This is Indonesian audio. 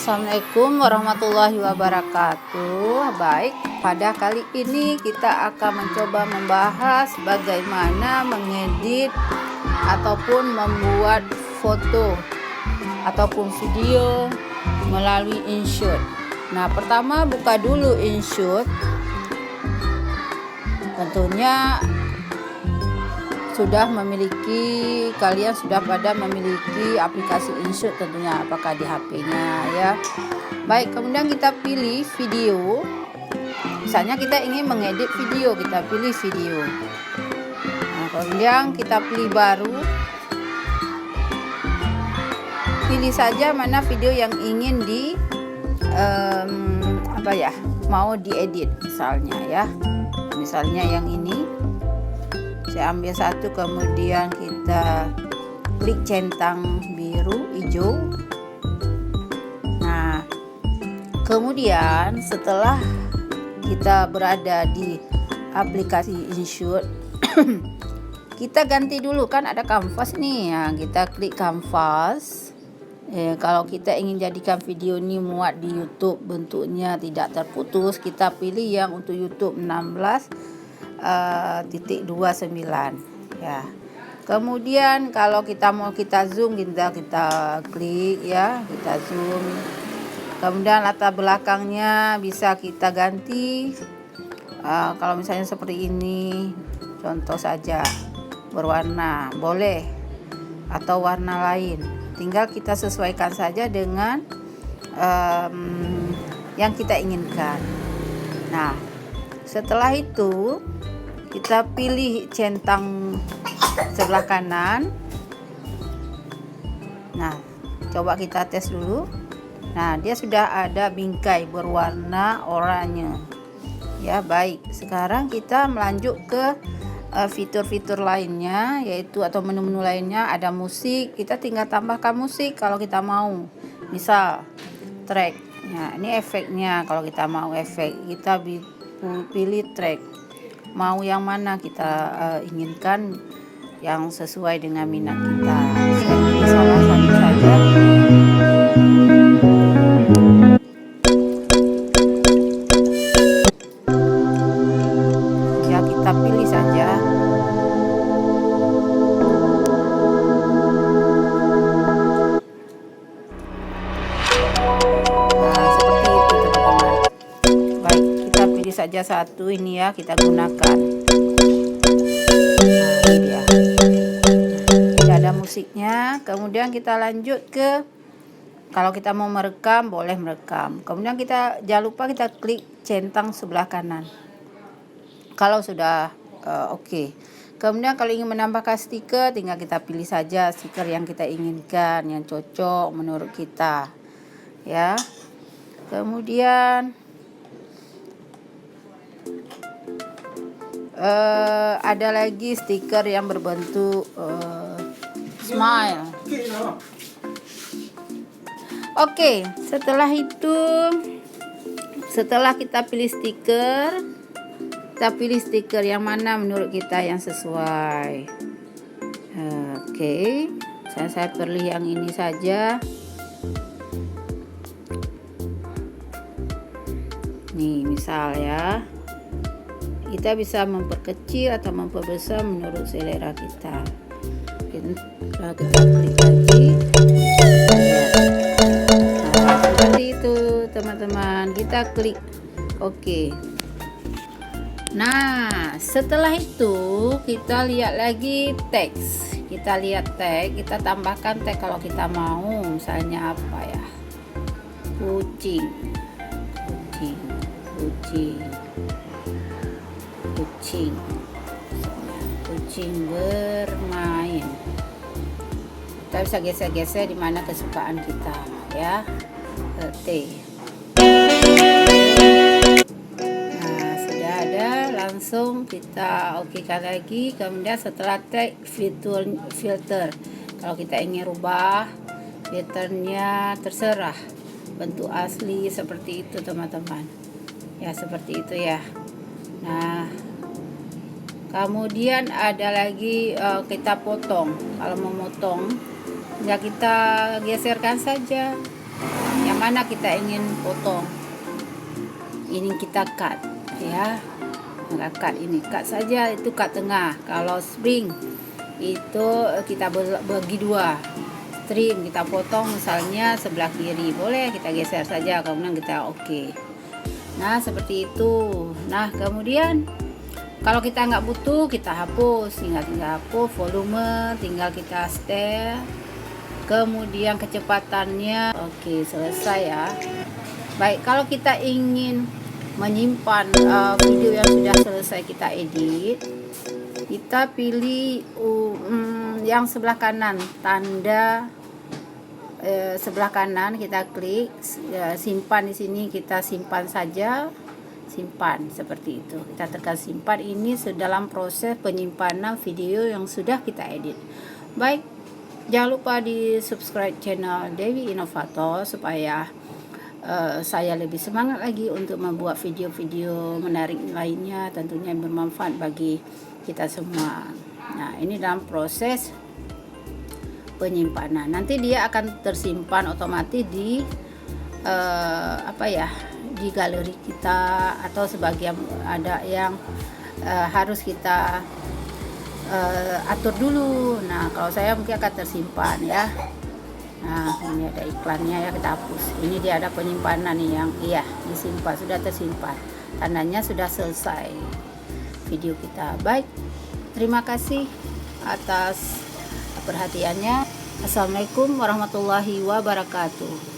Assalamualaikum warahmatullahi wabarakatuh. Baik, pada kali ini kita akan mencoba membahas bagaimana mengedit ataupun membuat foto ataupun video melalui InShot. Nah, pertama buka dulu InShot. Tentunya kalian sudah pada memiliki aplikasi InShot tentunya, apakah di HP-nya ya. Baik, kemudian kita pilih video. Misalnya kita ingin mengedit video, kita pilih video. Nah, kemudian kita pilih baru. Pilih saja mana video yang ingin mau diedit misalnya ya. Misalnya yang ini. Saya ambil satu, kemudian kita klik centang biru hijau. Nah, kemudian setelah kita berada di aplikasi InShot, kita ganti dulu, kan ada kanvas nih ya. Kita klik kanvas. Kalau kita ingin jadikan video ini muat di YouTube bentuknya tidak terputus, kita pilih yang untuk YouTube 16:29 ya. Kemudian kalau kita mau zoom, kita klik ya, kita zoom. Kemudian latar belakangnya bisa kita ganti. Kalau misalnya seperti ini, contoh saja berwarna, boleh, atau warna lain. Tinggal kita sesuaikan saja dengan yang kita inginkan. Nah, setelah itu kita pilih centang sebelah kanan. Nah, coba kita tes dulu. Nah, dia sudah ada bingkai berwarna oranye. Ya, baik. Sekarang kita melanjut ke fitur-fitur lainnya, yaitu atau menu-menu lainnya. Ada musik, kita tinggal tambahkan musik kalau kita mau. Misal track. Nah, ini efeknya. Kalau kita mau efek, kita pilih track. Mau yang mana kita inginkan yang sesuai dengan minat kita. Saya pilih salah satu saja. Ya, kita pilih saja. Nah, seperti itu teman-teman. Baik, kita pilih saja satu ini ya, kita gunakan. Nah, ini dia. Tidak ada musiknya. Kemudian kita lanjut ke, kalau kita mau merekam, boleh merekam. Kemudian jangan lupa kita klik centang sebelah kanan kalau sudah oke. Kemudian kalau ingin menambahkan stiker, tinggal kita pilih saja stiker yang kita inginkan, yang cocok menurut kita ya. Kemudian ada lagi stiker yang berbentuk smile. Oke, setelah kita pilih stiker, kita pilih stiker yang mana menurut kita yang sesuai. Oke, saya pilih yang ini saja. Nih, misal ya. Kita bisa memperkecil atau memperbesar menurut selera kita. Kita klik lagi. Nah, seperti itu teman-teman. Kita klik oke. Nah, setelah itu kita lihat lagi teks. Kita lihat teks, kita tambahkan teks kalau kita mau. Misalnya apa ya? Kucing bermain. Kita bisa geser-geser di mana kesukaan kita ya. T. Nah, sudah ada, langsung kita okekan lagi. Kemudian setelah tag filter. Kalau kita ingin rubah filternya, terserah. Bentuk asli seperti itu teman-teman. Ya, seperti itu ya. Nah, kemudian ada lagi kita potong. Kalau memotong, ya kita geserkan saja. Yang yang mana kita ingin potong, ini kita cut ya. Cut ini, cut saja, itu cut tengah. Kalau spring itu kita bagi dua. String kita potong misalnya sebelah kiri, boleh kita geser saja, kemudian kita oke. Nah seperti itu. Nah kemudian kalau kita nggak butuh kita hapus, tinggal hapus volume, tinggal kita setel, kemudian kecepatannya. Oke, selesai ya. Baik, kalau kita ingin menyimpan video yang sudah selesai kita edit, kita pilih yang sebelah kanan, tanda sebelah kanan, kita klik simpan. Di sini kita simpan saja, simpan seperti itu. Kita tekan simpan. Ini dalam proses penyimpanan video yang sudah kita edit. Baik, jangan lupa di subscribe channel Dewi Inovator supaya saya lebih semangat lagi untuk membuat video-video menarik lainnya, tentunya yang bermanfaat bagi kita semua. Nah ini dalam proses penyimpanan, nanti dia akan tersimpan otomatis di di galeri kita, atau sebagian ada yang harus kita atur dulu. Nah kalau saya mungkin akan tersimpan ya. Nah ini ada iklannya ya, kita hapus. Ini dia ada penyimpanan nih yang disimpan, sudah tersimpan, tandanya sudah selesai video kita. Baik, terima kasih atas perhatiannya. Assalamualaikum warahmatullahi wabarakatuh.